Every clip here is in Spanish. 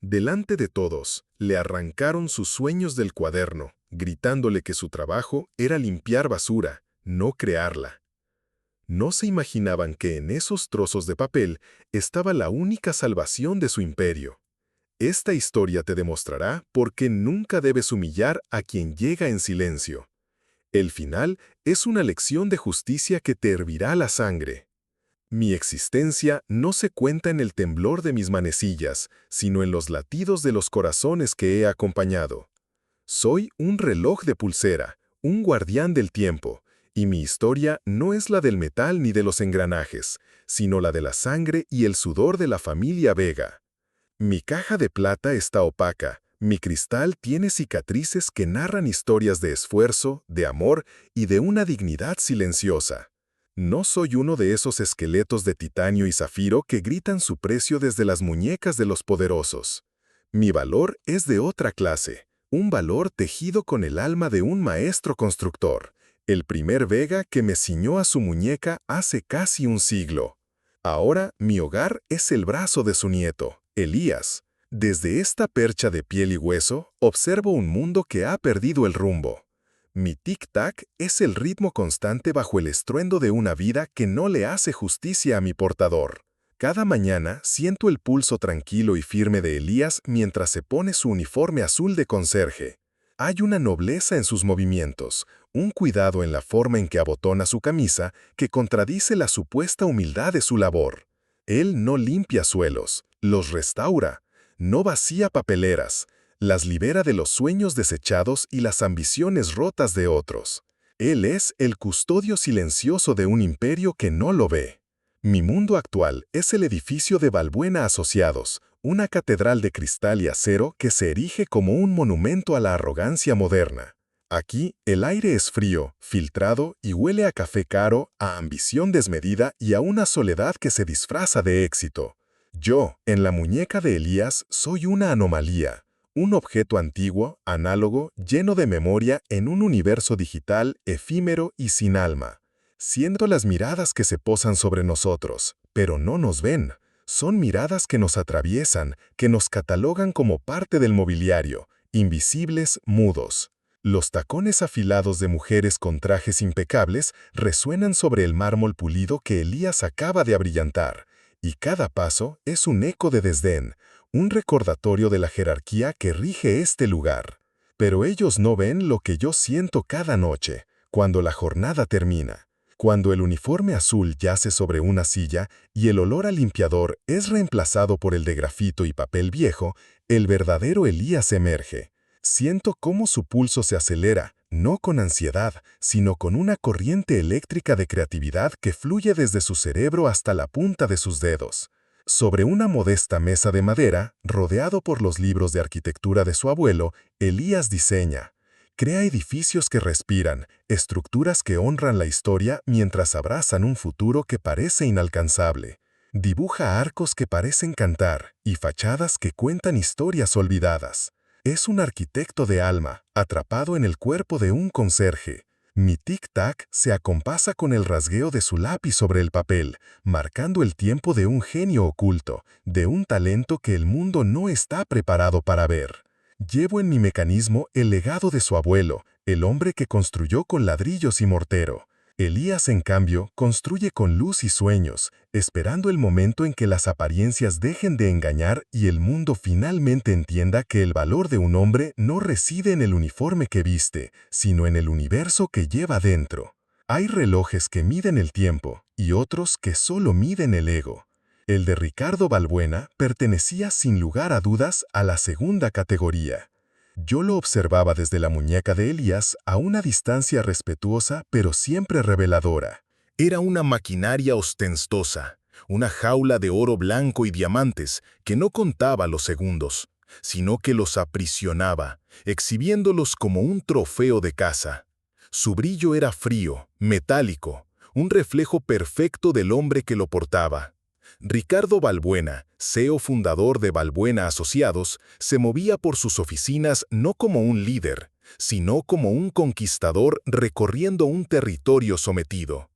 Delante de todos, le arrancaron sus sueños del cuaderno, gritándole que su trabajo era limpiar basura, no crearla. No se imaginaban que en esos trozos de papel estaba la única salvación de su imperio. Esta historia te demostrará por qué nunca debes humillar a quien llega en silencio. El final es una lección de justicia que te hervirá la sangre. Mi existencia no se cuenta en el temblor de mis manecillas, sino en los latidos de los corazones que he acompañado. Soy un reloj de pulsera, un guardián del tiempo, y mi historia no es la del metal ni de los engranajes, sino la de la sangre y el sudor de la familia Vega. Mi caja de plata está opaca, mi cristal tiene cicatrices que narran historias de esfuerzo, de amor y de una dignidad silenciosa. No soy uno de esos esqueletos de titanio y zafiro que gritan su precio desde las muñecas de los poderosos. Mi valor es de otra clase, un valor tejido con el alma de un maestro constructor, el primer Vega que me ciñó a su muñeca hace casi un siglo. Ahora mi hogar es el brazo de su nieto, Elías. Desde esta percha de piel y hueso, observo un mundo que ha perdido el rumbo. Mi tic-tac es el ritmo constante bajo el estruendo de una vida que no le hace justicia a mi portador. Cada mañana siento el pulso tranquilo y firme de Elías mientras se pone su uniforme azul de conserje. Hay una nobleza en sus movimientos, un cuidado en la forma en que abotona su camisa que contradice la supuesta humildad de su labor. Él no limpia suelos, los restaura, no vacía papeleras, las libera de los sueños desechados y las ambiciones rotas de otros. Él es el custodio silencioso de un imperio que no lo ve. Mi mundo actual es el edificio de Balbuena Asociados, una catedral de cristal y acero que se erige como un monumento a la arrogancia moderna. Aquí, el aire es frío, filtrado y huele a café caro, a ambición desmedida y a una soledad que se disfraza de éxito. Yo, en la muñeca de Elías, soy una anomalía, un objeto antiguo, análogo, lleno de memoria en un universo digital, efímero y sin alma. Siento las miradas que se posan sobre nosotros, pero no nos ven. Son miradas que nos atraviesan, que nos catalogan como parte del mobiliario, invisibles, mudos. Los tacones afilados de mujeres con trajes impecables resuenan sobre el mármol pulido que Elías acaba de abrillantar, y cada paso es un eco de desdén, un recordatorio de la jerarquía que rige este lugar. Pero ellos no ven lo que yo siento cada noche, cuando la jornada termina. Cuando el uniforme azul yace sobre una silla y el olor a limpiador es reemplazado por el de grafito y papel viejo, el verdadero Elías emerge. Siento cómo su pulso se acelera, no con ansiedad, sino con una corriente eléctrica de creatividad que fluye desde su cerebro hasta la punta de sus dedos. Sobre una modesta mesa de madera, rodeado por los libros de arquitectura de su abuelo, Elías diseña. Crea edificios que respiran, estructuras que honran la historia mientras abrazan un futuro que parece inalcanzable. Dibuja arcos que parecen cantar y fachadas que cuentan historias olvidadas. Es un arquitecto de alma, atrapado en el cuerpo de un conserje. Mi tic-tac se acompasa con el rasgueo de su lápiz sobre el papel, marcando el tiempo de un genio oculto, de un talento que el mundo no está preparado para ver. Llevo en mi mecanismo el legado de su abuelo, el hombre que construyó con ladrillos y mortero. Elías, en cambio, construye con luz y sueños, esperando el momento en que las apariencias dejen de engañar y el mundo finalmente entienda que el valor de un hombre no reside en el uniforme que viste, sino en el universo que lleva dentro. Hay relojes que miden el tiempo y otros que solo miden el ego. El de Ricardo Balbuena pertenecía sin lugar a dudas a la segunda categoría. Yo lo observaba desde la muñeca de Elías a una distancia respetuosa pero siempre reveladora. Era una maquinaria ostentosa, una jaula de oro blanco y diamantes que no contaba los segundos, sino que los aprisionaba, exhibiéndolos como un trofeo de caza. Su brillo era frío, metálico, un reflejo perfecto del hombre que lo portaba. Ricardo Balbuena, CEO fundador de Balbuena Asociados, se movía por sus oficinas no como un líder, sino como un conquistador recorriendo un territorio sometido.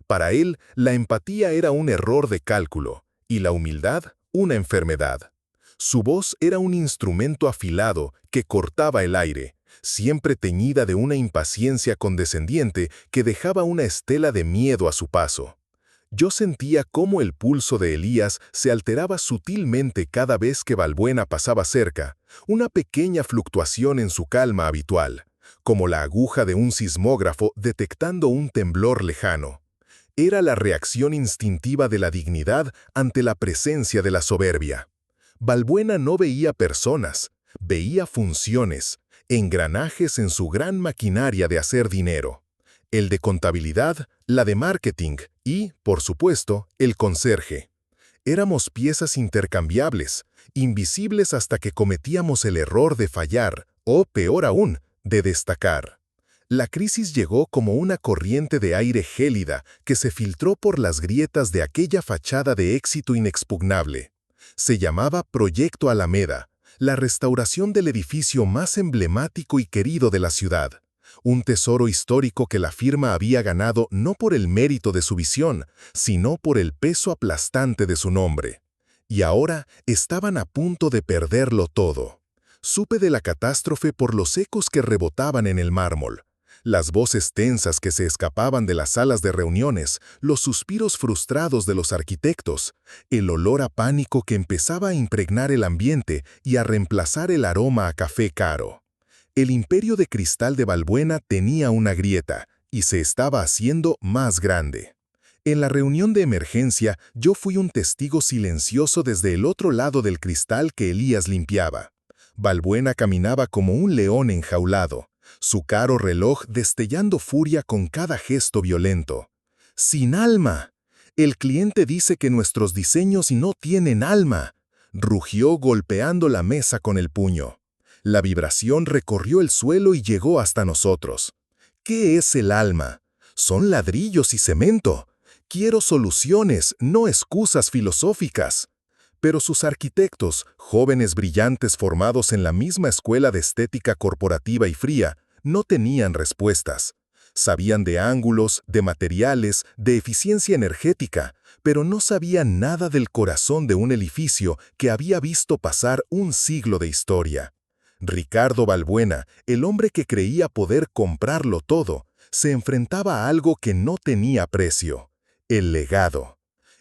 Para él, la empatía era un error de cálculo y la humildad una enfermedad. Su voz era un instrumento afilado que cortaba el aire, siempre teñida de una impaciencia condescendiente que dejaba una estela de miedo a su paso. Yo sentía cómo el pulso de Elías se alteraba sutilmente cada vez que Balbuena pasaba cerca, una pequeña fluctuación en su calma habitual, como la aguja de un sismógrafo detectando un temblor lejano. Era la reacción instintiva de la dignidad ante la presencia de la soberbia. Balbuena no veía personas, veía funciones, engranajes en su gran maquinaria de hacer dinero. El de contabilidad, la de marketing y, por supuesto, el conserje. Éramos piezas intercambiables, invisibles hasta que cometíamos el error de fallar, o peor aún, de destacar. La crisis llegó como una corriente de aire gélida que se filtró por las grietas de aquella fachada de éxito inexpugnable. Se llamaba Proyecto Alameda, la restauración del edificio más emblemático y querido de la ciudad. Un tesoro histórico que la firma había ganado no por el mérito de su visión, sino por el peso aplastante de su nombre. Y ahora estaban a punto de perderlo todo. Supe de la catástrofe por los ecos que rebotaban en el mármol. Las voces tensas que se escapaban de las salas de reuniones, los suspiros frustrados de los arquitectos, el olor a pánico que empezaba a impregnar el ambiente y a reemplazar el aroma a café caro. El imperio de cristal de Balbuena tenía una grieta y se estaba haciendo más grande. En la reunión de emergencia, yo fui un testigo silencioso desde el otro lado del cristal que Elías limpiaba. Balbuena caminaba como un león enjaulado, su caro reloj destellando furia con cada gesto violento. ¡Sin alma! El cliente dice que nuestros diseños no tienen alma, rugió golpeando la mesa con el puño. La vibración recorrió el suelo y llegó hasta nosotros. ¿Qué es el alma? Son ladrillos y cemento. Quiero soluciones, no excusas filosóficas. Pero sus arquitectos, jóvenes brillantes formados en la misma escuela de estética corporativa y fría, no tenían respuestas. Sabían de ángulos, de materiales, de eficiencia energética, pero no sabían nada del corazón de un edificio que había visto pasar un siglo de historia. Ricardo Balbuena, el hombre que creía poder comprarlo todo, se enfrentaba a algo que no tenía precio: el legado.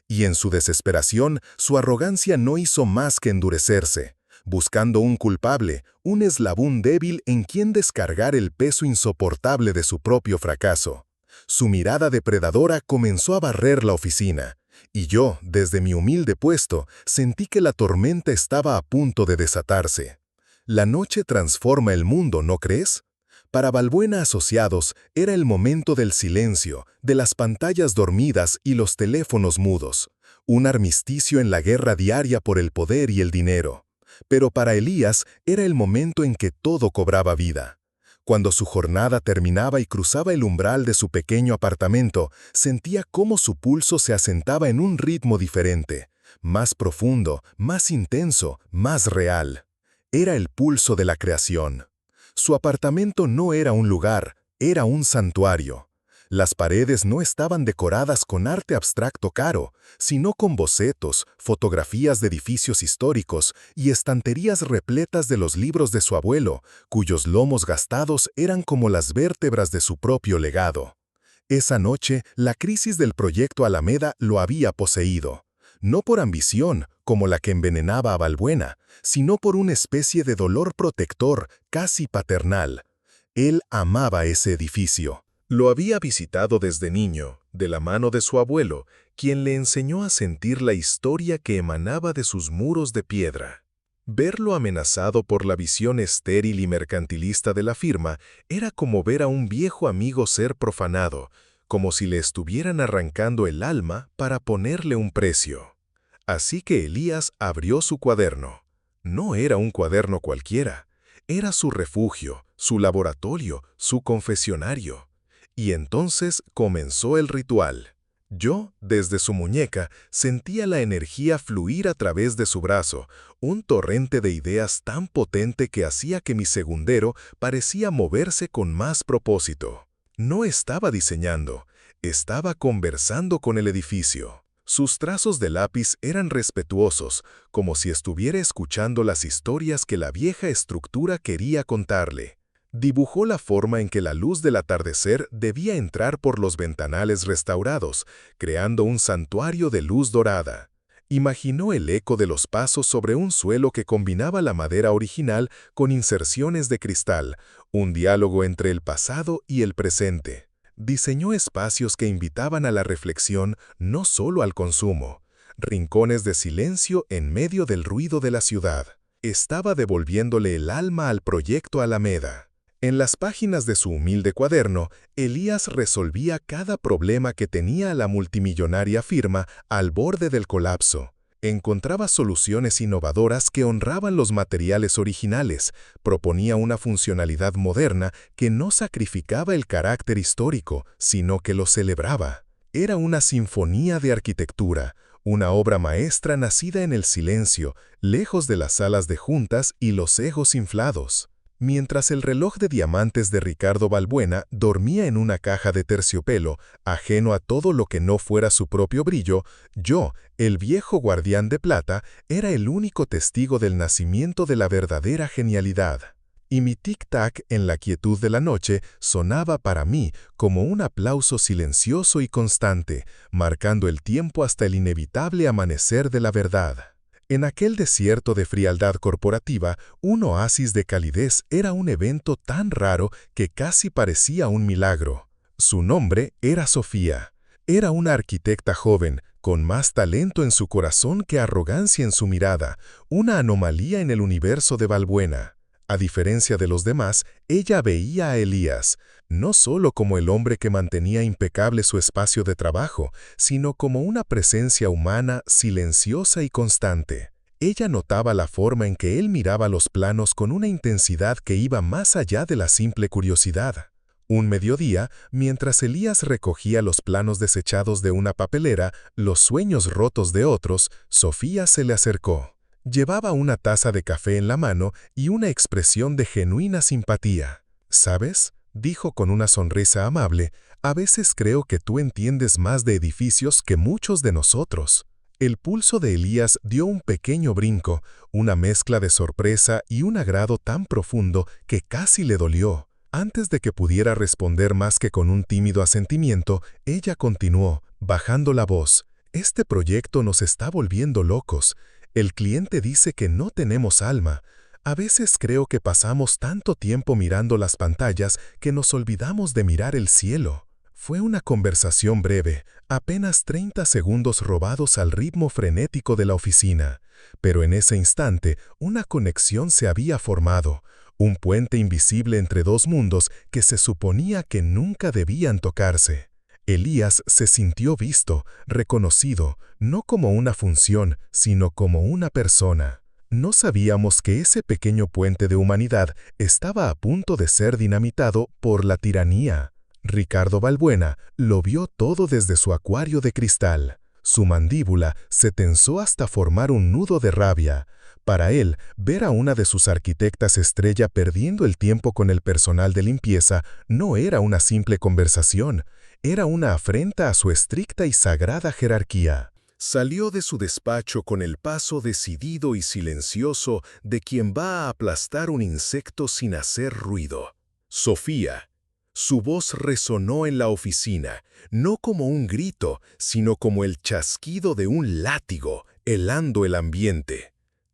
Y en su desesperación, su arrogancia no hizo más que endurecerse, buscando un culpable, un eslabón débil en quien descargar el peso insoportable de su propio fracaso. Su mirada depredadora comenzó a barrer la oficina, y yo, desde mi humilde puesto, sentí que la tormenta estaba a punto de desatarse. La noche transforma el mundo, ¿no crees? Para Balbuena Asociados era el momento del silencio, de las pantallas dormidas y los teléfonos mudos, un armisticio en la guerra diaria por el poder y el dinero. Pero para Elías era el momento en que todo cobraba vida. Cuando su jornada terminaba y cruzaba el umbral de su pequeño apartamento, sentía cómo su pulso se asentaba en un ritmo diferente, más profundo, más intenso, más real. Era el pulso de la creación. Su apartamento no era un lugar, era un santuario. Las paredes no estaban decoradas con arte abstracto caro, sino con bocetos, fotografías de edificios históricos y estanterías repletas de los libros de su abuelo, cuyos lomos gastados eran como las vértebras de su propio legado. Esa noche, la crisis del proyecto Alameda lo había poseído. No por ambición, como la que envenenaba a Balbuena, sino por una especie de dolor protector, casi paternal. Él amaba ese edificio. Lo había visitado desde niño, de la mano de su abuelo, quien le enseñó a sentir la historia que emanaba de sus muros de piedra. Verlo amenazado por la visión estéril y mercantilista de la firma era como ver a un viejo amigo ser profanado, como si le estuvieran arrancando el alma para ponerle un precio. Así que Elías abrió su cuaderno. No era un cuaderno cualquiera, era su refugio, su laboratorio, su confesionario. Y entonces comenzó el ritual. Yo, desde su muñeca, sentía la energía fluir a través de su brazo, un torrente de ideas tan potente que hacía que mi segundero parecía moverse con más propósito. No estaba diseñando, estaba conversando con el edificio. Sus trazos de lápiz eran respetuosos, como si estuviera escuchando las historias que la vieja estructura quería contarle. Dibujó la forma en que la luz del atardecer debía entrar por los ventanales restaurados, creando un santuario de luz dorada. Imaginó el eco de los pasos sobre un suelo que combinaba la madera original con inserciones de cristal, un diálogo entre el pasado y el presente. Diseñó espacios que invitaban a la reflexión, no solo al consumo. Rincones de silencio en medio del ruido de la ciudad. Estaba devolviéndole el alma al proyecto Alameda. En las páginas de su humilde cuaderno, Elías resolvía cada problema que tenía la multimillonaria firma al borde del colapso. Encontraba soluciones innovadoras que honraban los materiales originales, proponía una funcionalidad moderna que no sacrificaba el carácter histórico, sino que lo celebraba. Era una sinfonía de arquitectura, una obra maestra nacida en el silencio, lejos de las salas de juntas y los egos inflados. Mientras el reloj de diamantes de Ricardo Balbuena dormía en una caja de terciopelo, ajeno a todo lo que no fuera su propio brillo, yo, el viejo guardián de plata, era el único testigo del nacimiento de la verdadera genialidad. Y mi tic-tac en la quietud de la noche sonaba para mí como un aplauso silencioso y constante, marcando el tiempo hasta el inevitable amanecer de la verdad. En aquel desierto de frialdad corporativa, un oasis de calidez era un evento tan raro que casi parecía un milagro. Su nombre era Sofía. Era una arquitecta joven, con más talento en su corazón que arrogancia en su mirada, una anomalía en el universo de Balbuena. A diferencia de los demás, ella veía a Elías, no solo como el hombre que mantenía impecable su espacio de trabajo, sino como una presencia humana, silenciosa y constante. Ella notaba la forma en que él miraba los planos con una intensidad que iba más allá de la simple curiosidad. Un mediodía, mientras Elías recogía los planos desechados de una papelera, los sueños rotos de otros, Sofía se le acercó. Llevaba una taza de café en la mano y una expresión de genuina simpatía. «¿Sabes?», dijo con una sonrisa amable, «a veces creo que tú entiendes más de edificios que muchos de nosotros». El pulso de Elías dio un pequeño brinco, una mezcla de sorpresa y un agrado tan profundo que casi le dolió. Antes de que pudiera responder más que con un tímido asentimiento, ella continuó, bajando la voz. «Este proyecto nos está volviendo locos. El cliente dice que no tenemos alma. A veces creo que pasamos tanto tiempo mirando las pantallas que nos olvidamos de mirar el cielo». Fue una conversación breve, apenas 30 segundos robados al ritmo frenético de la oficina. Pero en ese instante, una conexión se había formado, un puente invisible entre dos mundos que se suponía que nunca debían tocarse. Elías se sintió visto, reconocido, no como una función, sino como una persona. No sabíamos que ese pequeño puente de humanidad estaba a punto de ser dinamitado por la tiranía. Ricardo Balbuena lo vio todo desde su acuario de cristal. Su mandíbula se tensó hasta formar un nudo de rabia. Para él, ver a una de sus arquitectas estrella perdiendo el tiempo con el personal de limpieza no era una simple conversación, era una afrenta a su estricta y sagrada jerarquía. Salió de su despacho con el paso decidido y silencioso de quien va a aplastar un insecto sin hacer ruido. Sofía. Su voz resonó en la oficina, no como un grito, sino como el chasquido de un látigo, helando el ambiente.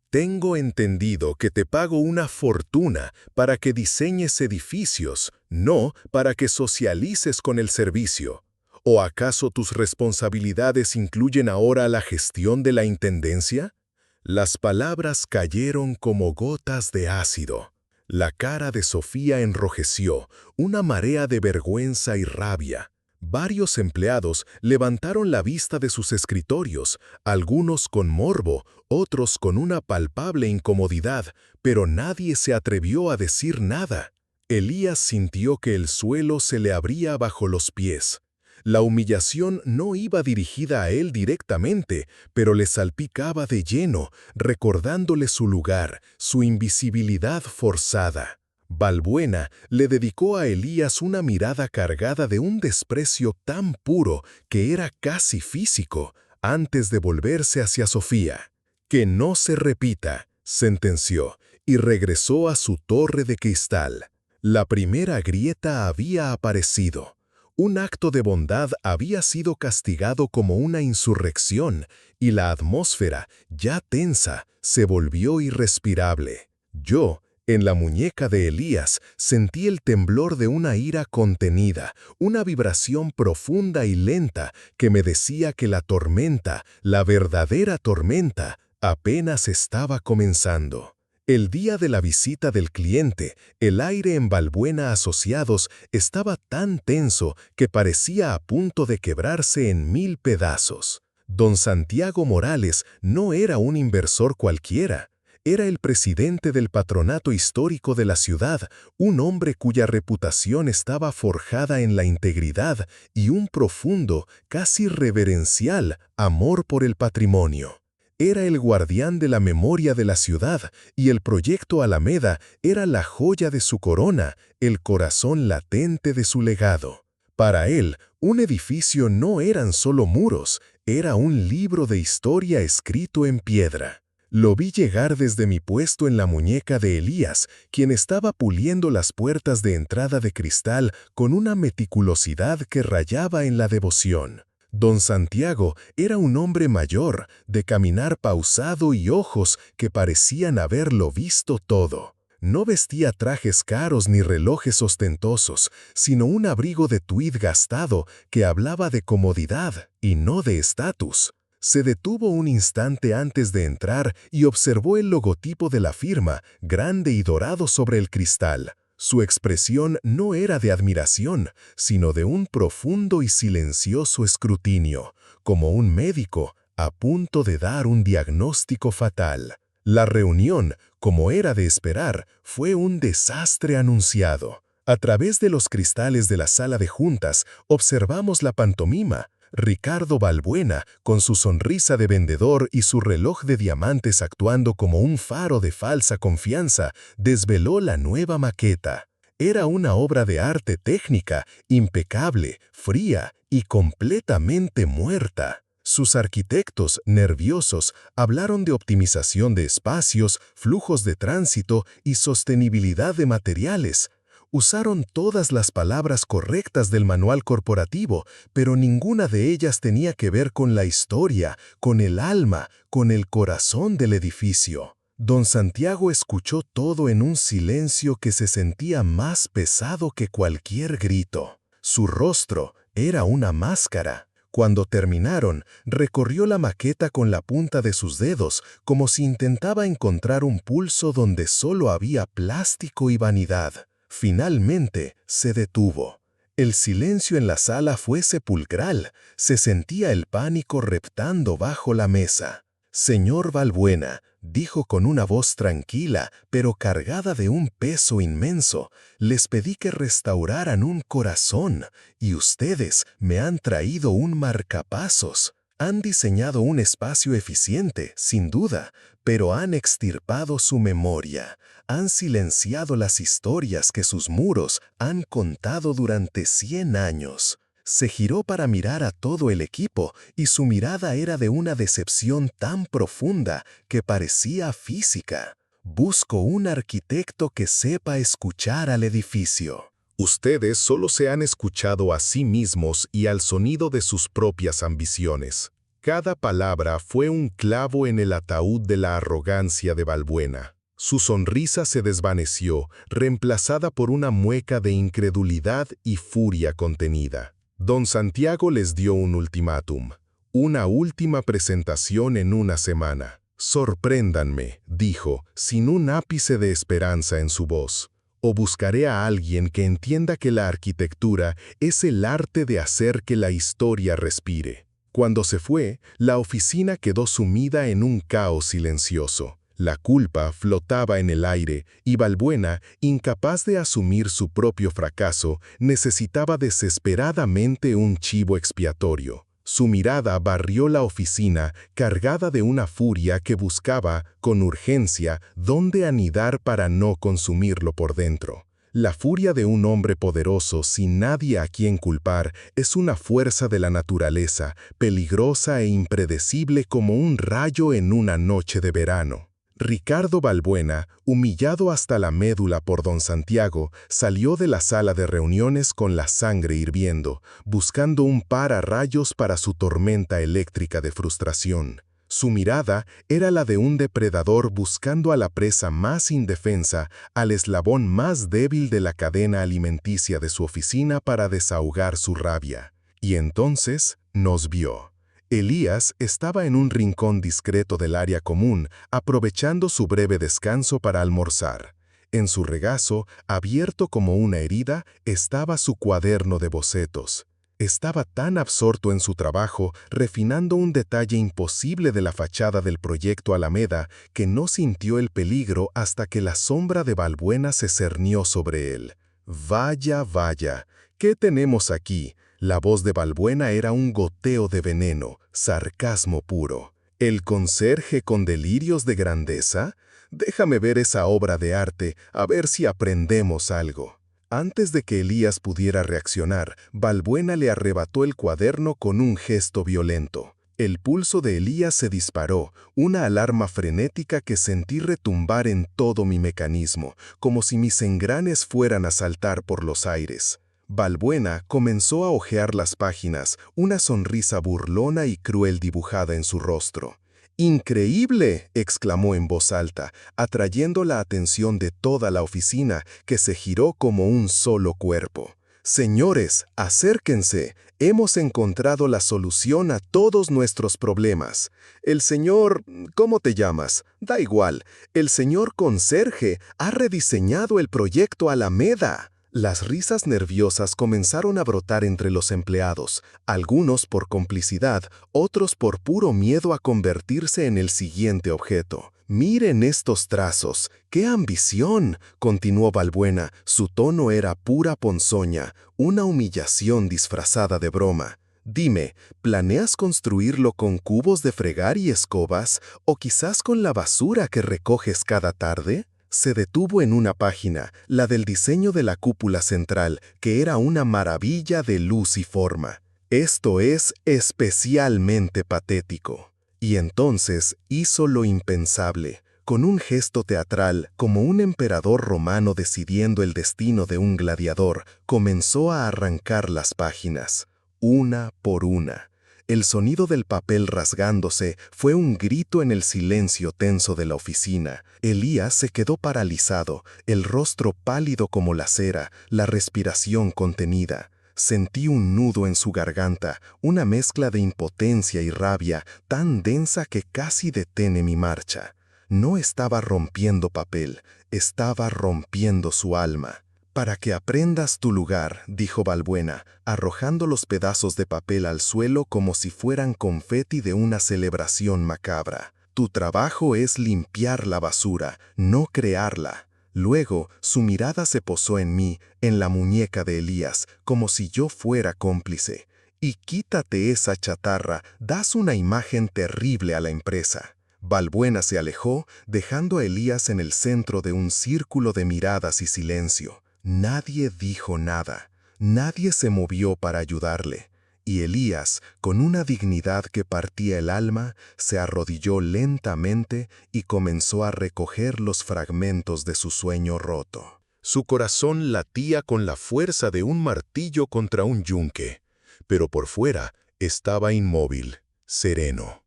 «Tengo entendido que te pago una fortuna para que diseñes edificios, no para que socialices con el servicio. ¿O acaso tus responsabilidades incluyen ahora la gestión de la intendencia?». Las palabras cayeron como gotas de ácido. La cara de Sofía enrojeció, una marea de vergüenza y rabia. Varios empleados levantaron la vista de sus escritorios, algunos con morbo, otros con una palpable incomodidad, pero nadie se atrevió a decir nada. Elías sintió que el suelo se le abría bajo los pies. La humillación no iba dirigida a él directamente, pero le salpicaba de lleno, recordándole su lugar, su invisibilidad forzada. Balbuena le dedicó a Elías una mirada cargada de un desprecio tan puro que era casi físico. antes de volverse hacia Sofía. «Que no se repita», sentenció, y regresó a su torre de cristal. La primera grieta había aparecido. Un acto de bondad había sido castigado como una insurrección, y la atmósfera, ya tensa, se volvió irrespirable. Yo, en la muñeca de Elías, sentí el temblor de una ira contenida, una vibración profunda y lenta que me decía que la tormenta, la verdadera tormenta, apenas estaba comenzando. El día de la visita del cliente, el aire en Balbuena Asociados estaba tan tenso que parecía a punto de quebrarse en 1000 pedazos. Don Santiago Morales no era un inversor cualquiera. Era el presidente del patronato histórico de la ciudad, un hombre cuya reputación estaba forjada en la integridad y un profundo, casi reverencial, amor por el patrimonio. Era el guardián de la memoria de la ciudad, y el proyecto Alameda era la joya de su corona, el corazón latente de su legado. Para él, un edificio no eran solo muros, era un libro de historia escrito en piedra. Lo vi llegar desde mi puesto en la muñeca de Elías, quien estaba puliendo las puertas de entrada de cristal con una meticulosidad que rayaba en la devoción. Don Santiago era un hombre mayor, de caminar pausado y ojos que parecían haberlo visto todo. No vestía trajes caros ni relojes ostentosos, sino un abrigo de tuid gastado que hablaba de comodidad y no de estatus. Se detuvo un instante antes de entrar y observó el logotipo de la firma, grande y dorado sobre el cristal. Su expresión no era de admiración, sino de un profundo y silencioso escrutinio, como un médico a punto de dar un diagnóstico fatal. La reunión, como era de esperar, fue un desastre anunciado. A través de los cristales de la sala de juntas, observamos la pantomima. Ricardo Balbuena, con su sonrisa de vendedor y su reloj de diamantes actuando como un faro de falsa confianza, desveló la nueva maqueta. Era una obra de arte técnica, impecable, fría y completamente muerta. Sus arquitectos, nerviosos, hablaron de optimización de espacios, flujos de tránsito y sostenibilidad de materiales. Usaron todas las palabras correctas del manual corporativo, pero ninguna de ellas tenía que ver con la historia, con el alma, con el corazón del edificio. Don Santiago escuchó todo en un silencio que se sentía más pesado que cualquier grito. Su rostro era una máscara. Cuando terminaron, recorrió la maqueta con la punta de sus dedos, como si intentaba encontrar un pulso donde solo había plástico y vanidad. Finalmente, se detuvo. El silencio en la sala fue sepulcral. Se sentía el pánico reptando bajo la mesa. «Señor Balbuena», dijo con una voz tranquila, pero cargada de un peso inmenso, «les pedí que restauraran un corazón, y ustedes me han traído un marcapasos. Han diseñado un espacio eficiente, sin duda, pero han extirpado su memoria. Han silenciado las historias que sus muros han contado durante 100 años». Se giró para mirar a todo el equipo y su mirada era de una decepción tan profunda que parecía física. «Busco un arquitecto que sepa escuchar al edificio». Ustedes solo se han escuchado a sí mismos y al sonido de sus propias ambiciones. Cada palabra fue un clavo en el ataúd de la arrogancia de Balbuena. Su sonrisa se desvaneció, reemplazada por una mueca de incredulidad y furia contenida. Don Santiago les dio un ultimátum, una última presentación en una semana. «Sorpréndanme», dijo, sin un ápice de esperanza en su voz. «O buscaré a alguien que entienda que la arquitectura es el arte de hacer que la historia respire». Cuando se fue, la oficina quedó sumida en un caos silencioso. La culpa flotaba en el aire y Balbuena, incapaz de asumir su propio fracaso, necesitaba desesperadamente un chivo expiatorio. Su mirada barrió la oficina cargada de una furia que buscaba, con urgencia, dónde anidar para no consumirlo por dentro. La furia de un hombre poderoso sin nadie a quien culpar es una fuerza de la naturaleza, peligrosa e impredecible como un rayo en una noche de verano. Ricardo Balbuena, humillado hasta la médula por don Santiago, salió de la sala de reuniones con la sangre hirviendo, buscando un pararrayos para su tormenta eléctrica de frustración. Su mirada era la de un depredador buscando a la presa más indefensa, al eslabón más débil de la cadena alimenticia de su oficina para desahogar su rabia. Y entonces nos vio. Elías estaba en un rincón discreto del área común, aprovechando su breve descanso para almorzar. En su regazo, abierto como una herida, estaba su cuaderno de bocetos. Estaba tan absorto en su trabajo, refinando un detalle imposible de la fachada del proyecto Alameda, que no sintió el peligro hasta que la sombra de Balbuena se cernió sobre él. «Vaya, vaya, ¿qué tenemos aquí?» La voz de Balbuena era un goteo de veneno, sarcasmo puro. ¿El conserje con delirios de grandeza? Déjame ver esa obra de arte, a ver si aprendemos algo. Antes de que Elías pudiera reaccionar, Balbuena le arrebató el cuaderno con un gesto violento. El pulso de Elías se disparó, una alarma frenética que sentí retumbar en todo mi mecanismo, como si mis engranes fueran a saltar por los aires. Balbuena comenzó a hojear las páginas, una sonrisa burlona y cruel dibujada en su rostro. «¡Increíble!», exclamó en voz alta, atrayendo la atención de toda la oficina, que se giró como un solo cuerpo. «Señores, acérquense. Hemos encontrado la solución a todos nuestros problemas. El señor... ¿Cómo te llamas? Da igual. El señor conserje ha rediseñado el proyecto Alameda». Las risas nerviosas comenzaron a brotar entre los empleados, algunos por complicidad, otros por puro miedo a convertirse en el siguiente objeto. «Miren estos trazos, ¡qué ambición!», continuó Balbuena. Su tono era pura ponzoña, una humillación disfrazada de broma. «Dime, ¿planeas construirlo con cubos de fregar y escobas, o quizás con la basura que recoges cada tarde?» Se detuvo en una página, la del diseño de la cúpula central, que era una maravilla de luz y forma. «Esto es especialmente patético». Y entonces hizo lo impensable. Con un gesto teatral, como un emperador romano decidiendo el destino de un gladiador, comenzó a arrancar las páginas, una por una. El sonido del papel rasgándose fue un grito en el silencio tenso de la oficina. Elías se quedó paralizado, el rostro pálido como la cera, la respiración contenida. Sentí un nudo en su garganta, una mezcla de impotencia y rabia tan densa que casi detiene mi marcha. No estaba rompiendo papel, estaba rompiendo su alma. «Para que aprendas tu lugar», dijo Balbuena, arrojando los pedazos de papel al suelo como si fueran confeti de una celebración macabra. «Tu trabajo es limpiar la basura, no crearla». Luego, su mirada se posó en mí, en la muñeca de Elías, como si yo fuera cómplice. «Y quítate esa chatarra, das una imagen terrible a la empresa». Balbuena se alejó, dejando a Elías en el centro de un círculo de miradas y silencio. Nadie dijo nada, nadie se movió para ayudarle, y Elías, con una dignidad que partía el alma, se arrodilló lentamente y comenzó a recoger los fragmentos de su sueño roto. Su corazón latía con la fuerza de un martillo contra un yunque, pero por fuera estaba inmóvil, sereno.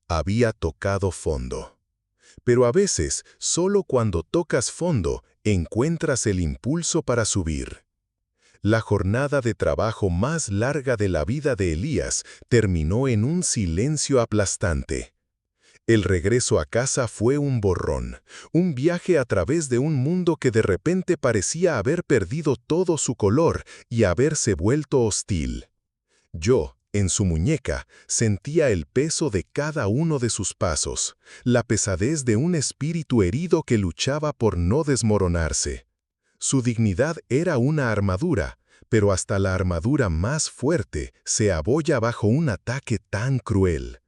Había tocado fondo. Pero a veces, solo cuando tocas fondo, encuentras el impulso para subir. La jornada de trabajo más larga de la vida de Elías terminó en un silencio aplastante. El regreso a casa fue un borrón, un viaje a través de un mundo que de repente parecía haber perdido todo su color y haberse vuelto hostil. Yo, en su muñeca, sentía el peso de cada uno de sus pasos, la pesadez de un espíritu herido que luchaba por no desmoronarse. Su dignidad era una armadura, pero hasta la armadura más fuerte se abolla bajo un ataque tan cruel.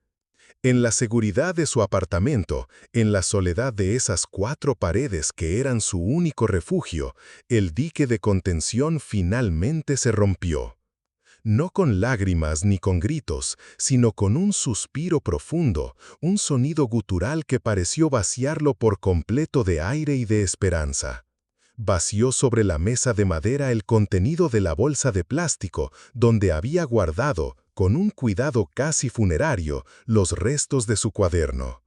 En la seguridad de su apartamento, en la soledad de esas 4 paredes que eran su único refugio, el dique de contención finalmente se rompió. No con lágrimas ni con gritos, sino con un suspiro profundo, un sonido gutural que pareció vaciarlo por completo de aire y de esperanza. Vació sobre la mesa de madera el contenido de la bolsa de plástico donde había guardado, con un cuidado casi funerario, los restos de su cuaderno.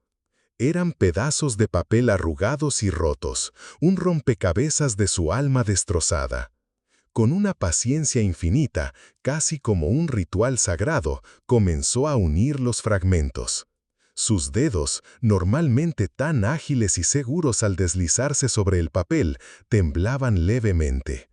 Eran pedazos de papel arrugados y rotos, un rompecabezas de su alma destrozada. Con una paciencia infinita, casi como un ritual sagrado, comenzó a unir los fragmentos. Sus dedos, normalmente tan ágiles y seguros al deslizarse sobre el papel, temblaban levemente.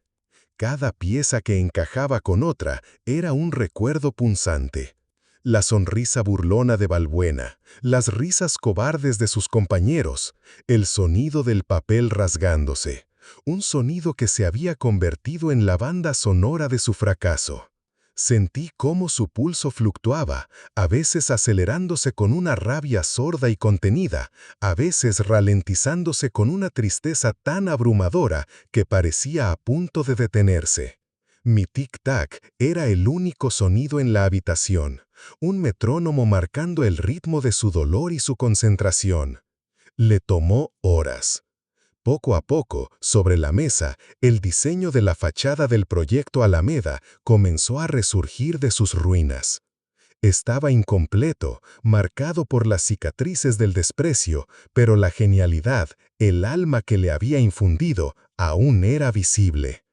Cada pieza que encajaba con otra era un recuerdo punzante. La sonrisa burlona de Balbuena, las risas cobardes de sus compañeros, el sonido del papel rasgándose, un sonido que se había convertido en la banda sonora de su fracaso. Sentí cómo su pulso fluctuaba, a veces acelerándose con una rabia sorda y contenida, a veces ralentizándose con una tristeza tan abrumadora que parecía a punto de detenerse. Mi tic-tac era el único sonido en la habitación, un metrónomo marcando el ritmo de su dolor y su concentración. Le tomó horas. Poco a poco, sobre la mesa, el diseño de la fachada del proyecto Alameda comenzó a resurgir de sus ruinas. Estaba incompleto, marcado por las cicatrices del desprecio, pero la genialidad, el alma que le había infundido, aún era visible.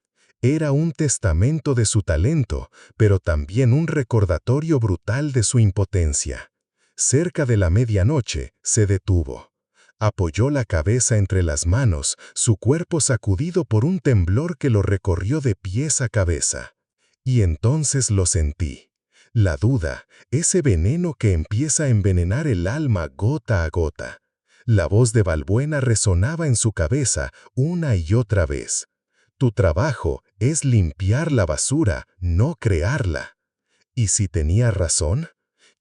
Era un testamento de su talento, pero también un recordatorio brutal de su impotencia. Cerca de la medianoche, se detuvo. Apoyó la cabeza entre las manos, su cuerpo sacudido por un temblor que lo recorrió de pies a cabeza. Y entonces lo sentí. La duda, ese veneno que empieza a envenenar el alma gota a gota. La voz de Balbuena resonaba en su cabeza una y otra vez. Tu trabajo es limpiar la basura, no crearla. ¿Y si tenía razón?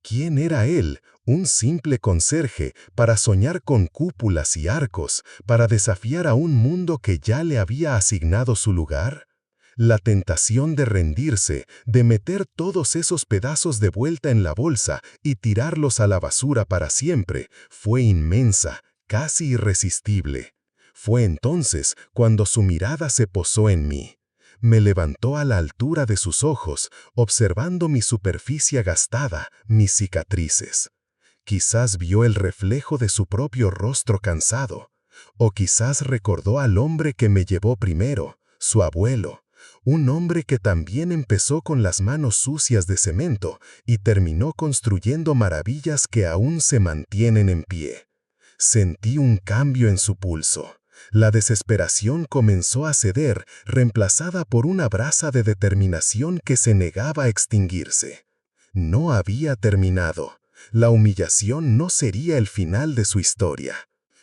¿Quién era él, un simple conserje, para soñar con cúpulas y arcos, para desafiar a un mundo que ya le había asignado su lugar? La tentación de rendirse, de meter todos esos pedazos de vuelta en la bolsa y tirarlos a la basura para siempre, fue inmensa, casi irresistible. Fue entonces cuando su mirada se posó en mí. Me levantó a la altura de sus ojos, observando mi superficie gastada, mis cicatrices. Quizás vio el reflejo de su propio rostro cansado, o quizás recordó al hombre que me llevó primero, su abuelo, un hombre que también empezó con las manos sucias de cemento y terminó construyendo maravillas que aún se mantienen en pie. Sentí un cambio en su pulso. La desesperación comenzó a ceder, reemplazada por una brasa de determinación que se negaba a extinguirse. No había terminado. La humillación no sería el final de su historia.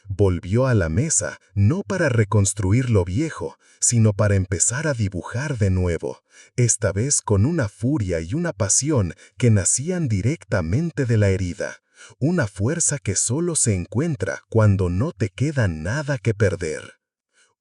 Volvió a la mesa, no para reconstruir lo viejo, sino para empezar a dibujar de nuevo, esta vez con una furia y una pasión que nacían directamente de la herida. Una fuerza que solo se encuentra cuando no te queda nada que perder.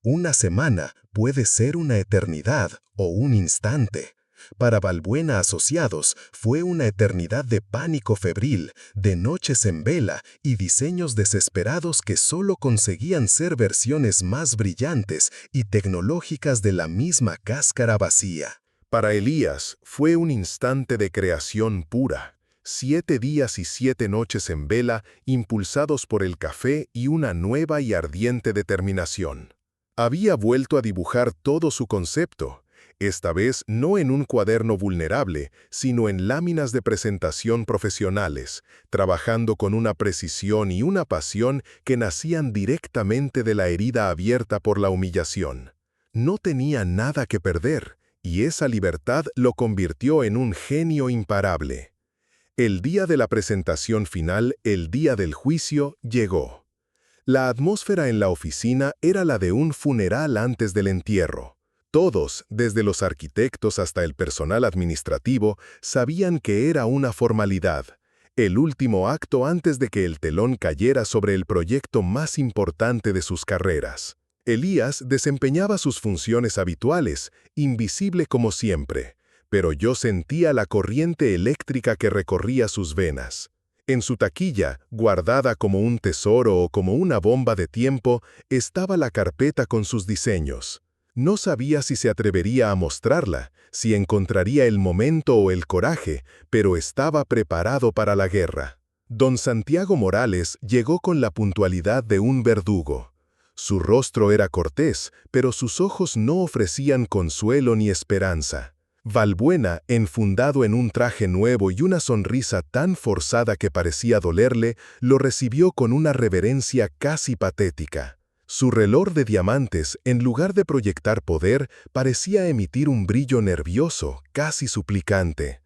Una semana puede ser una eternidad o un instante. Para Balbuena Asociados fue una eternidad de pánico febril, de noches en vela y diseños desesperados que solo conseguían ser versiones más brillantes y tecnológicas de la misma cáscara vacía. Para Elías fue un instante de creación pura. 7 días y 7 noches en vela, impulsados por el café y una nueva y ardiente determinación. Había vuelto a dibujar todo su concepto, esta vez no en un cuaderno vulnerable, sino en láminas de presentación profesionales, trabajando con una precisión y una pasión que nacían directamente de la herida abierta por la humillación. No tenía nada que perder, y esa libertad lo convirtió en un genio imparable. El día de la presentación final, el día del juicio, llegó. La atmósfera en la oficina era la de un funeral antes del entierro. Todos, desde los arquitectos hasta el personal administrativo, sabían que era una formalidad. el último acto antes de que el telón cayera sobre el proyecto más importante de sus carreras. Elías desempeñaba sus funciones habituales, invisible como siempre, pero yo sentía la corriente eléctrica que recorría sus venas. En su taquilla, guardada como un tesoro o como una bomba de tiempo, estaba la carpeta con sus diseños. No sabía si se atrevería a mostrarla, si encontraría el momento o el coraje, pero estaba preparado para la guerra. Don Santiago Morales llegó con la puntualidad de un verdugo. Su rostro era cortés, pero sus ojos no ofrecían consuelo ni esperanza. Valbuena, enfundado en un traje nuevo y una sonrisa tan forzada que parecía dolerle, lo recibió con una reverencia casi patética. Su reloj de diamantes, en lugar de proyectar poder, parecía emitir un brillo nervioso, casi suplicante.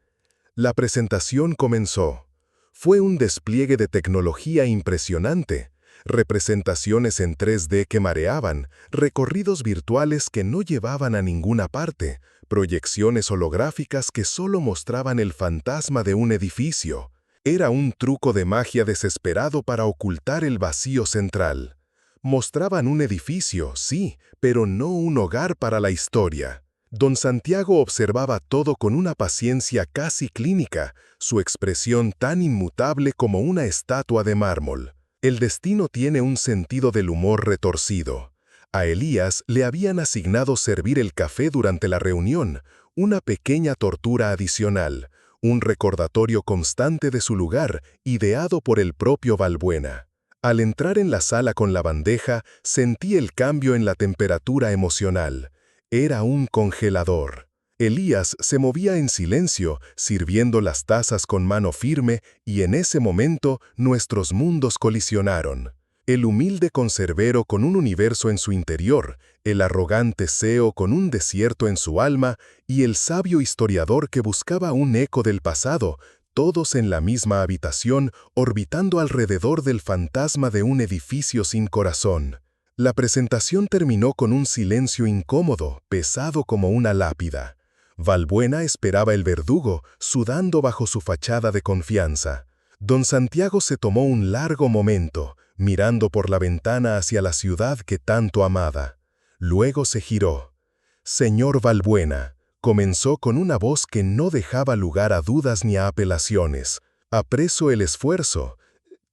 La presentación comenzó. Fue un despliegue de tecnología impresionante. Representaciones en 3D que mareaban, recorridos virtuales que no llevaban a ninguna parte, proyecciones holográficas que solo mostraban el fantasma de un edificio. Era un truco de magia desesperado para ocultar el vacío central. Mostraban un edificio, sí, pero no un hogar para la historia. Don Santiago observaba todo con una paciencia casi clínica, su expresión tan inmutable como una estatua de mármol. El destino tiene un sentido del humor retorcido. A Elías le habían asignado servir el café durante la reunión, una pequeña tortura adicional, un recordatorio constante de su lugar, ideado por el propio Valbuena. Al entrar en la sala con la bandeja, sentí el cambio en la temperatura emocional. Era un congelador. Elías se movía en silencio, sirviendo las tazas con mano firme, y en ese momento nuestros mundos colisionaron. El humilde conservero con un universo en su interior, el arrogante CEO con un desierto en su alma, y el sabio historiador que buscaba un eco del pasado, todos en la misma habitación, orbitando alrededor del fantasma de un edificio sin corazón. La presentación terminó con un silencio incómodo, pesado como una lápida. Valbuena esperaba el verdugo, sudando bajo su fachada de confianza. Don Santiago se tomó un largo momento, mirando por la ventana hacia la ciudad que tanto amaba. Luego se giró. «Señor Valbuena», comenzó con una voz que no dejaba lugar a dudas ni a apelaciones. «Aprecio el esfuerzo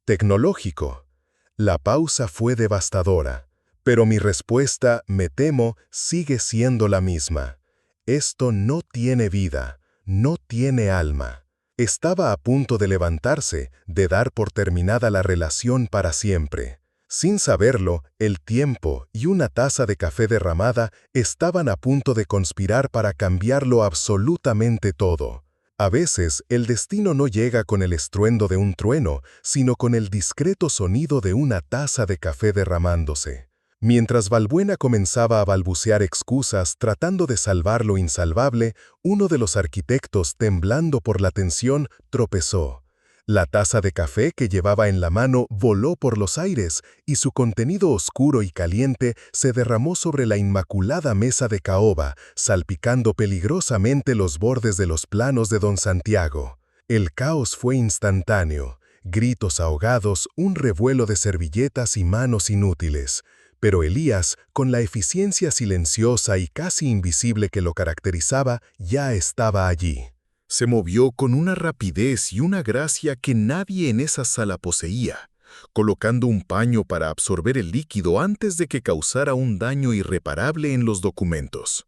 tecnológico». La pausa fue devastadora, pero mi respuesta, me temo, sigue siendo la misma. Esto no tiene vida, no tiene alma. Estaba a punto de levantarse, de dar por terminada la relación para siempre. Sin saberlo, el tiempo y una taza de café derramada estaban a punto de conspirar para cambiarlo absolutamente todo. A veces, el destino no llega con el estruendo de un trueno, sino con el discreto sonido de una taza de café derramándose. Mientras Valbuena comenzaba a balbucear excusas tratando de salvar lo insalvable, uno de los arquitectos, temblando por la tensión, tropezó. La taza de café que llevaba en la mano voló por los aires y su contenido oscuro y caliente se derramó sobre la inmaculada mesa de caoba, salpicando peligrosamente los bordes de los planos de Don Santiago. El caos fue instantáneo, gritos ahogados, un revuelo de servilletas y manos inútiles. Pero Elías, con la eficiencia silenciosa y casi invisible que lo caracterizaba, ya estaba allí. Se movió con una rapidez y una gracia que nadie en esa sala poseía, colocando un paño para absorber el líquido antes de que causara un daño irreparable en los documentos.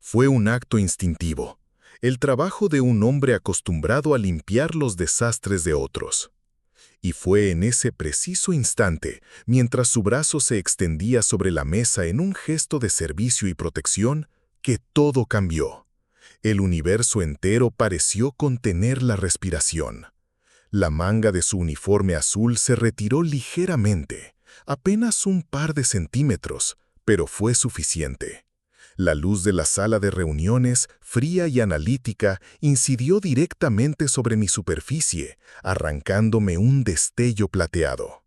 Fue un acto instintivo, el trabajo de un hombre acostumbrado a limpiar los desastres de otros. Y fue en ese preciso instante, mientras su brazo se extendía sobre la mesa en un gesto de servicio y protección, que todo cambió. El universo entero pareció contener la respiración. La manga de su uniforme azul se retiró ligeramente, apenas un par de centímetros, pero fue suficiente. La luz de la sala de reuniones, fría y analítica, incidió directamente sobre mi superficie, arrancándome un destello plateado.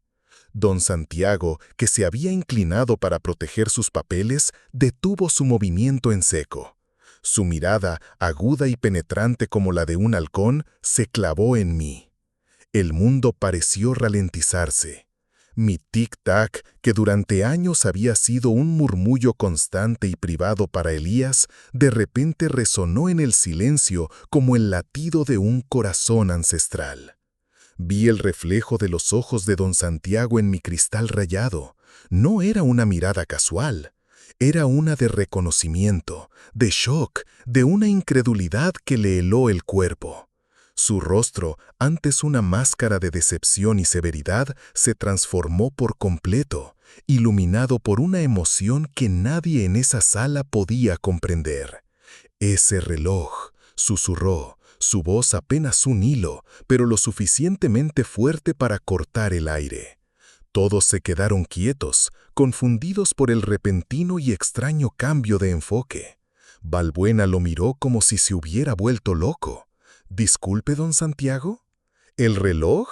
Don Santiago, que se había inclinado para proteger sus papeles, detuvo su movimiento en seco. Su mirada, aguda y penetrante como la de un halcón, se clavó en mí. El mundo pareció ralentizarse. Mi tic-tac, que durante años había sido un murmullo constante y privado para Elías, de repente resonó en el silencio como el latido de un corazón ancestral. Vi el reflejo de los ojos de don Santiago en mi cristal rayado. No era una mirada casual. Era una de reconocimiento, de shock, de una incredulidad que le heló el cuerpo. Su rostro, antes una máscara de decepción y severidad, se transformó por completo, iluminado por una emoción que nadie en esa sala podía comprender. «Ese reloj», susurró, su voz apenas un hilo, pero lo suficientemente fuerte para cortar el aire. Todos se quedaron quietos, confundidos por el repentino y extraño cambio de enfoque. Balbuena lo miró como si se hubiera vuelto loco. «¿Disculpe, don Santiago? ¿El reloj?»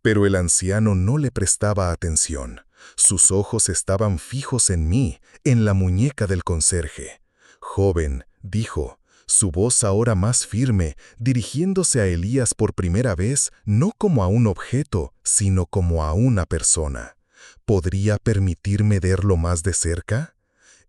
Pero el anciano no le prestaba atención. Sus ojos estaban fijos en mí, en la muñeca del conserje. «Joven», dijo, su voz ahora más firme, dirigiéndose a Elías por primera vez, no como a un objeto, sino como a una persona. «¿Podría permitirme verlo más de cerca?»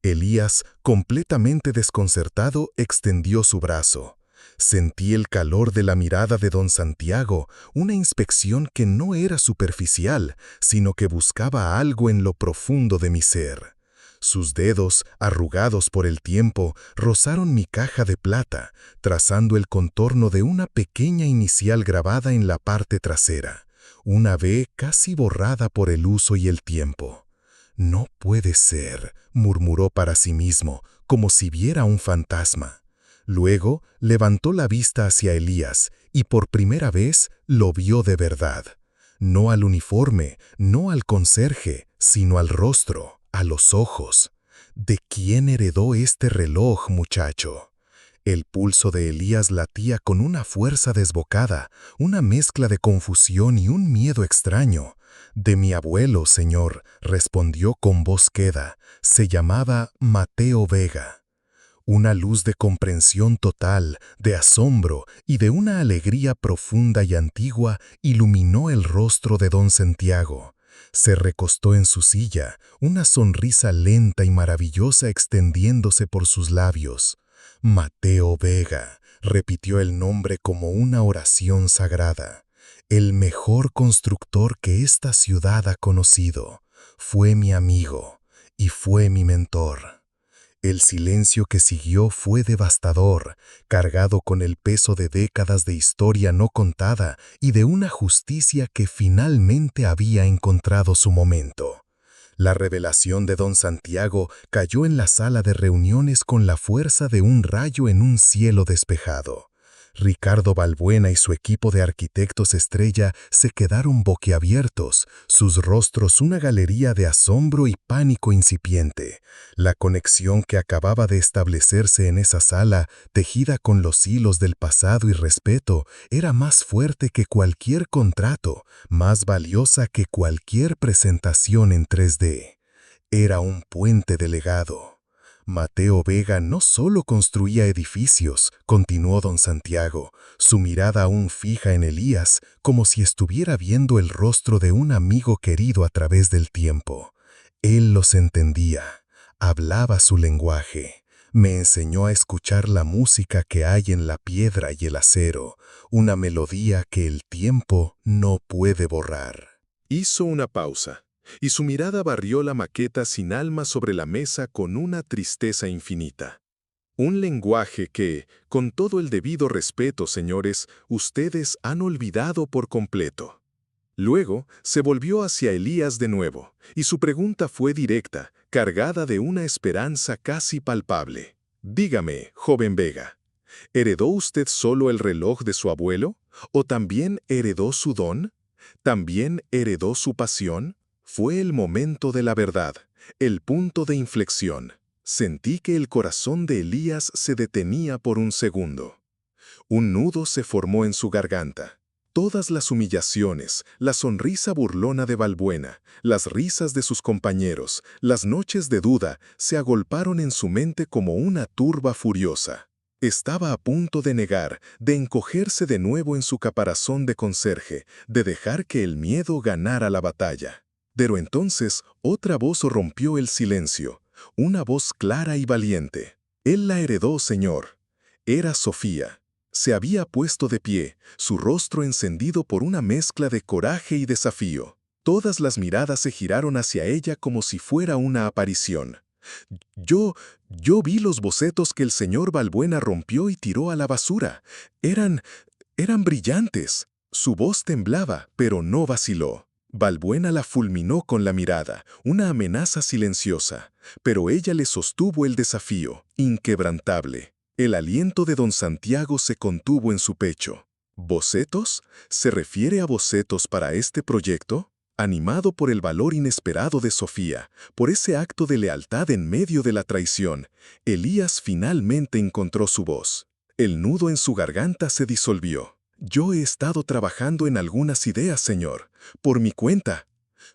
Elías, completamente desconcertado, extendió su brazo. Sentí el calor de la mirada de don Santiago, una inspección que no era superficial, sino que buscaba algo en lo profundo de mi ser. Sus dedos, arrugados por el tiempo, rozaron mi caja de plata, trazando el contorno de una pequeña inicial grabada en la parte trasera, una V casi borrada por el uso y el tiempo. «No puede ser», murmuró para sí mismo, como si viera un fantasma. Luego levantó la vista hacia Elías y por primera vez lo vio de verdad. No al uniforme, no al conserje, sino al rostro, a los ojos. «¿De quién heredó este reloj, muchacho?» El pulso de Elías latía con una fuerza desbocada, una mezcla de confusión y un miedo extraño. «De mi abuelo, señor», respondió con voz queda. «Se llamaba Mateo Vega». Una luz de comprensión total, de asombro y de una alegría profunda y antigua iluminó el rostro de don Santiago. Se recostó en su silla, una sonrisa lenta y maravillosa extendiéndose por sus labios. «Mateo Vega», repitió el nombre como una oración sagrada. «El mejor constructor que esta ciudad ha conocido. Fue mi amigo y fue mi mentor». El silencio que siguió fue devastador, cargado con el peso de décadas de historia no contada y de una justicia que finalmente había encontrado su momento. La revelación de don Santiago cayó en la sala de reuniones con la fuerza de un rayo en un cielo despejado. Ricardo Balbuena y su equipo de arquitectos estrella se quedaron boquiabiertos, sus rostros una galería de asombro y pánico incipiente. La conexión que acababa de establecerse en esa sala, tejida con los hilos del pasado y respeto, era más fuerte que cualquier contrato, más valiosa que cualquier presentación en 3D. Era un puente de legado. «Mateo Vega no solo construía edificios», continuó don Santiago, su mirada aún fija en Elías, como si estuviera viendo el rostro de un amigo querido a través del tiempo. Él los entendía, hablaba su lenguaje, me enseñó a escuchar la música que hay en la piedra y el acero, una melodía que el tiempo no puede borrar. Hizo una pausa, y su mirada barrió la maqueta sin alma sobre la mesa con una tristeza infinita. Un lenguaje que, con todo el debido respeto, señores, ustedes han olvidado por completo. Luego se volvió hacia Elías de nuevo, y su pregunta fue directa, cargada de una esperanza casi palpable. «Dígame, joven Vega, ¿heredó usted solo el reloj de su abuelo? ¿O también heredó su don? ¿También heredó su pasión?» Fue el momento de la verdad, el punto de inflexión. Sentí que el corazón de Elías se detenía por un segundo. Un nudo se formó en su garganta. Todas las humillaciones, la sonrisa burlona de Balbuena, las risas de sus compañeros, las noches de duda, se agolparon en su mente como una turba furiosa. Estaba a punto de negar, de encogerse de nuevo en su caparazón de conserje, de dejar que el miedo ganara la batalla. Pero entonces otra voz rompió el silencio, una voz clara y valiente. Él la heredó, señor. Era Sofía. Se había puesto de pie, su rostro encendido por una mezcla de coraje y desafío. Todas las miradas se giraron hacia ella como si fuera una aparición. Yo vi los bocetos que el señor Balbuena rompió y tiró a la basura. Eran brillantes. Su voz temblaba, pero no vaciló. Balbuena la fulminó con la mirada, una amenaza silenciosa, pero ella le sostuvo el desafío, inquebrantable. El aliento de don Santiago se contuvo en su pecho. ¿Bocetos? ¿Se refiere a bocetos para este proyecto? Animado por el valor inesperado de Sofía, por ese acto de lealtad en medio de la traición, Elías finalmente encontró su voz. El nudo en su garganta se disolvió. Yo he estado trabajando en algunas ideas, señor, por mi cuenta.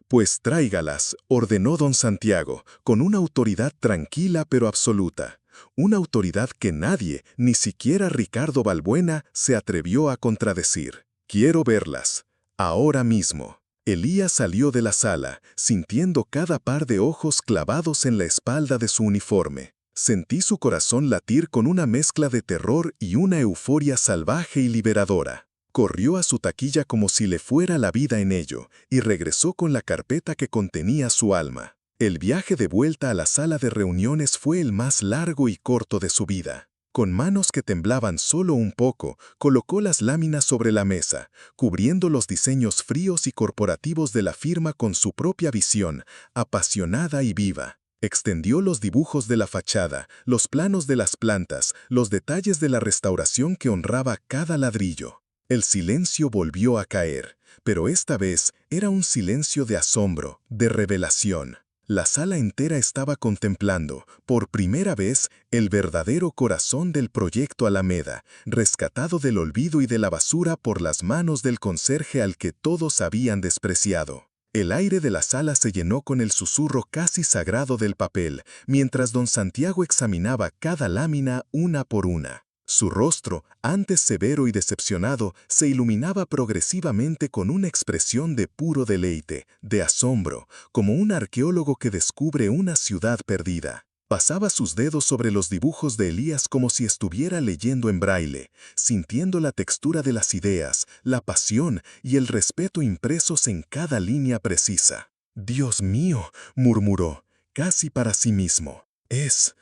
Pues tráigalas, ordenó don Santiago, con una autoridad tranquila pero absoluta. Una autoridad que nadie, ni siquiera Ricardo Balbuena, se atrevió a contradecir. Quiero verlas. Ahora mismo. Elías salió de la sala, sintiendo cada par de ojos clavados en la espalda de su uniforme. Sentí su corazón latir con una mezcla de terror y una euforia salvaje y liberadora. Corrió a su taquilla como si le fuera la vida en ello, y regresó con la carpeta que contenía su alma. El viaje de vuelta a la sala de reuniones fue el más largo y corto de su vida. Con manos que temblaban solo un poco, colocó las láminas sobre la mesa, cubriendo los diseños fríos y corporativos de la firma con su propia visión, apasionada y viva. Extendió los dibujos de la fachada, los planos de las plantas, los detalles de la restauración que honraba cada ladrillo. El silencio volvió a caer, pero esta vez era un silencio de asombro, de revelación. La sala entera estaba contemplando, por primera vez, el verdadero corazón del proyecto Alameda, rescatado del olvido y de la basura por las manos del conserje al que todos habían despreciado. El aire de la sala se llenó con el susurro casi sagrado del papel, mientras don Santiago examinaba cada lámina una por una. Su rostro, antes severo y decepcionado, se iluminaba progresivamente con una expresión de puro deleite, de asombro, como un arqueólogo que descubre una ciudad perdida. Pasaba sus dedos sobre los dibujos de Elías como si estuviera leyendo en braille, sintiendo la textura de las ideas, la pasión y el respeto impresos en cada línea precisa. «Dios mío», murmuró, casi para sí mismo. Es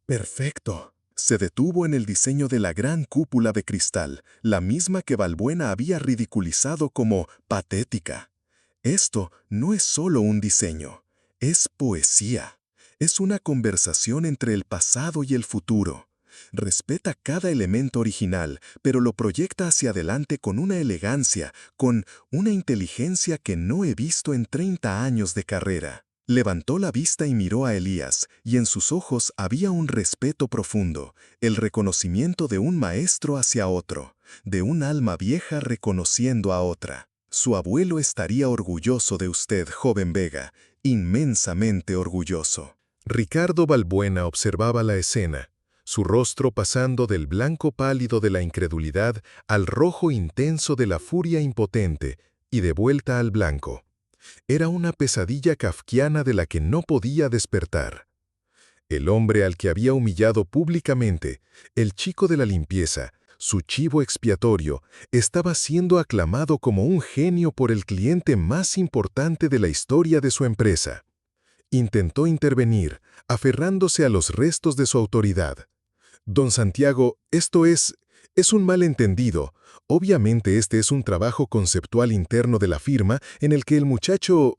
perfecto». Se detuvo en el diseño de la gran cúpula de cristal, la misma que Balbuena había ridiculizado como patética. Esto no es solo un diseño, es poesía. Es una conversación entre el pasado y el futuro. Respeta cada elemento original, pero lo proyecta hacia adelante con una elegancia, con una inteligencia que no he visto en 30 años de carrera. Levantó la vista y miró a Elías, y en sus ojos había un respeto profundo, el reconocimiento de un maestro hacia otro, de un alma vieja reconociendo a otra. Su abuelo estaría orgulloso de usted, joven Vega, inmensamente orgulloso. Ricardo Balbuena observaba la escena, su rostro pasando del blanco pálido de la incredulidad al rojo intenso de la furia impotente y de vuelta al blanco. Era una pesadilla kafkiana de la que no podía despertar. El hombre al que había humillado públicamente, el chico de la limpieza, su chivo expiatorio, estaba siendo aclamado como un genio por el cliente más importante de la historia de su empresa. Intentó intervenir, aferrándose a los restos de su autoridad. «Don Santiago, esto es un malentendido. Obviamente este es un trabajo conceptual interno de la firma en el que el muchacho...»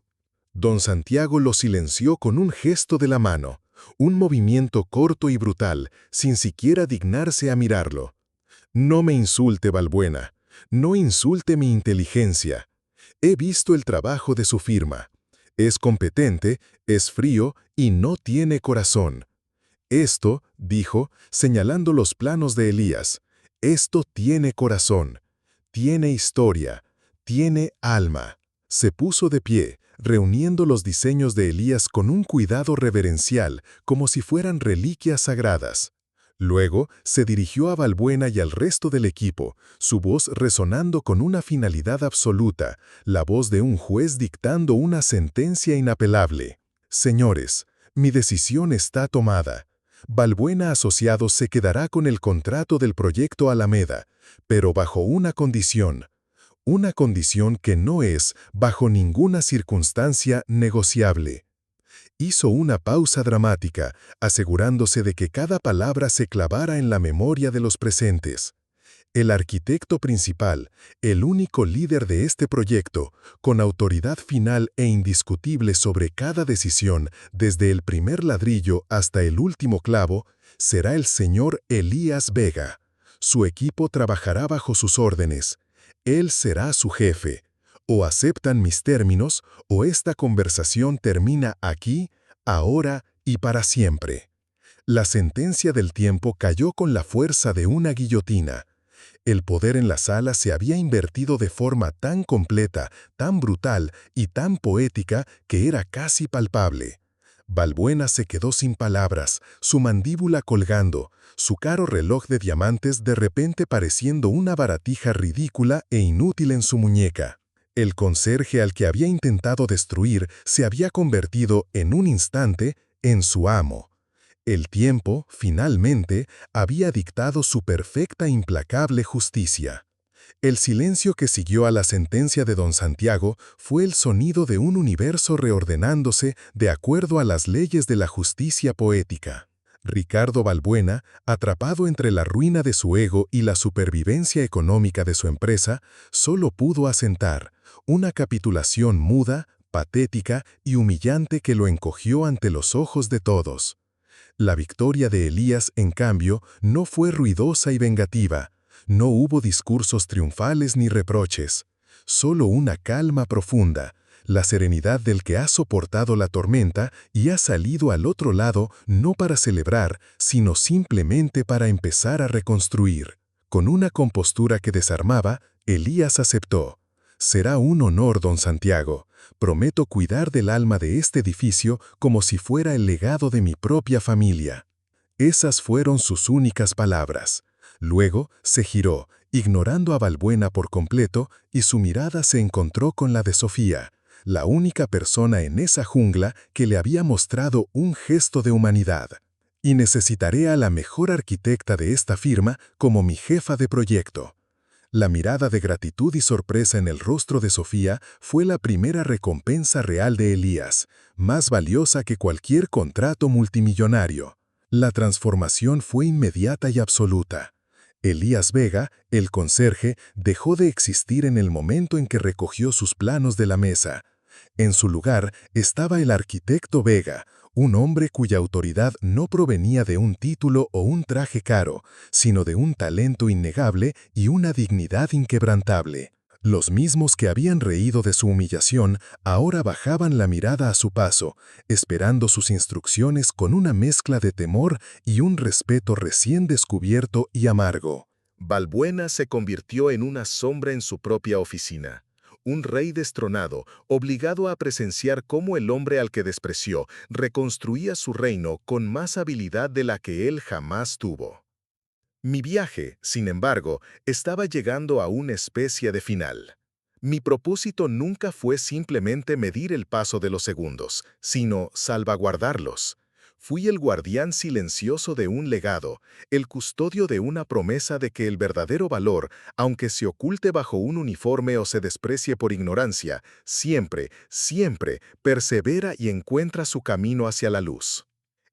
Don Santiago lo silenció con un gesto de la mano, un movimiento corto y brutal, sin siquiera dignarse a mirarlo. «No me insulte, Balbuena. No insulte mi inteligencia. He visto el trabajo de su firma. Es competente, es frío y no tiene corazón. Esto», dijo, señalando los planos de Elías, «esto tiene corazón, tiene historia, tiene alma». Se puso de pie, reuniendo los diseños de Elías con un cuidado reverencial, como si fueran reliquias sagradas. Luego se dirigió a Balbuena y al resto del equipo, su voz resonando con una finalidad absoluta, la voz de un juez dictando una sentencia inapelable. Señores, mi decisión está tomada. Balbuena Asociados se quedará con el contrato del proyecto Alameda, pero bajo una condición que no es, bajo ninguna circunstancia, negociable. Hizo una pausa dramática, asegurándose de que cada palabra se clavara en la memoria de los presentes. El arquitecto principal, el único líder de este proyecto, con autoridad final e indiscutible sobre cada decisión, desde el primer ladrillo hasta el último clavo, será el señor Elías Vega. Su equipo trabajará bajo sus órdenes. Él será su jefe. O aceptan mis términos, o esta conversación termina aquí, ahora y para siempre. La sentencia del tiempo cayó con la fuerza de una guillotina. El poder en la sala se había invertido de forma tan completa, tan brutal y tan poética que era casi palpable. Balbuena se quedó sin palabras, su mandíbula colgando, su caro reloj de diamantes de repente pareciendo una baratija ridícula e inútil en su muñeca. El conserje al que había intentado destruir se había convertido, en un instante, en su amo. El tiempo, finalmente, había dictado su perfecta e implacable justicia. El silencio que siguió a la sentencia de don Santiago fue el sonido de un universo reordenándose de acuerdo a las leyes de la justicia poética. Ricardo Balbuena, atrapado entre la ruina de su ego y la supervivencia económica de su empresa, solo pudo asentar una capitulación muda, patética y humillante que lo encogió ante los ojos de todos. La victoria de Elías, en cambio, no fue ruidosa y vengativa. No hubo discursos triunfales ni reproches. Solo una calma profunda, la serenidad del que ha soportado la tormenta y ha salido al otro lado no para celebrar, sino simplemente para empezar a reconstruir. Con una compostura que desarmaba, Elías aceptó. Será un honor, don Santiago. Prometo cuidar del alma de este edificio como si fuera el legado de mi propia familia. Esas fueron sus únicas palabras. Luego se giró, ignorando a Balbuena por completo, y su mirada se encontró con la de Sofía, la única persona en esa jungla que le había mostrado un gesto de humanidad. Y necesitaré a la mejor arquitecta de esta firma como mi jefa de proyecto. La mirada de gratitud y sorpresa en el rostro de Sofía fue la primera recompensa real de Elías, más valiosa que cualquier contrato multimillonario. La transformación fue inmediata y absoluta. Elías Vega, el conserje, dejó de existir en el momento en que recogió sus planos de la mesa. En su lugar estaba el arquitecto Vega, un hombre cuya autoridad no provenía de un título o un traje caro, sino de un talento innegable y una dignidad inquebrantable. Los mismos que habían reído de su humillación ahora bajaban la mirada a su paso, esperando sus instrucciones con una mezcla de temor y un respeto recién descubierto y amargo. Balbuena se convirtió en una sombra en su propia oficina. Un rey destronado, obligado a presenciar cómo el hombre al que despreció reconstruía su reino con más habilidad de la que él jamás tuvo. Mi viaje, sin embargo, estaba llegando a una especie de final. Mi propósito nunca fue simplemente medir el paso de los segundos, sino salvaguardarlos. Fui el guardián silencioso de un legado, el custodio de una promesa de que el verdadero valor, aunque se oculte bajo un uniforme o se desprecie por ignorancia, siempre, siempre persevera y encuentra su camino hacia la luz.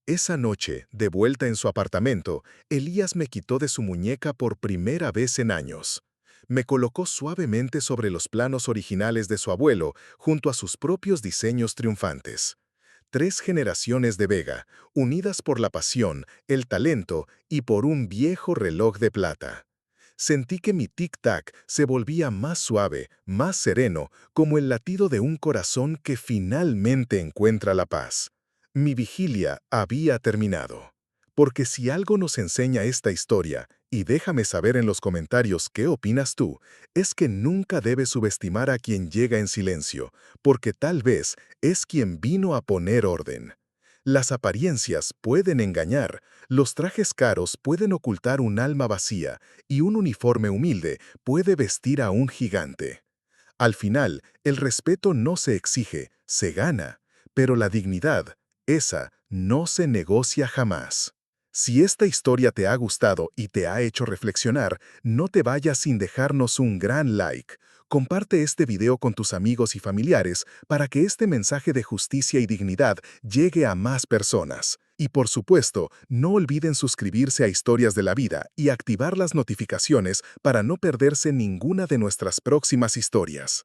Esa noche, de vuelta en su apartamento, Elías me quitó de su muñeca por primera vez en años. Me colocó suavemente sobre los planos originales de su abuelo, junto a sus propios diseños triunfantes. 3 generaciones de Vega, unidas por la pasión, el talento y por un viejo reloj de plata. Sentí que mi tic-tac se volvía más suave, más sereno, como el latido de un corazón que finalmente encuentra la paz. Mi vigilia había terminado. Porque si algo nos enseña esta historia, y déjame saber en los comentarios qué opinas tú, es que nunca debes subestimar a quien llega en silencio, porque tal vez es quien vino a poner orden. Las apariencias pueden engañar, los trajes caros pueden ocultar un alma vacía y un uniforme humilde puede vestir a un gigante. Al final, el respeto no se exige, se gana, pero la dignidad, esa, no se negocia jamás. Si esta historia te ha gustado y te ha hecho reflexionar, no te vayas sin dejarnos un gran like. Comparte este video con tus amigos y familiares para que este mensaje de justicia y dignidad llegue a más personas. Y por supuesto, no olviden suscribirse a Historias de la Vida y activar las notificaciones para no perderse ninguna de nuestras próximas historias.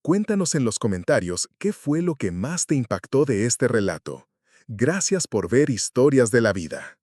Cuéntanos en los comentarios qué fue lo que más te impactó de este relato. Gracias por ver Historias de la Vida.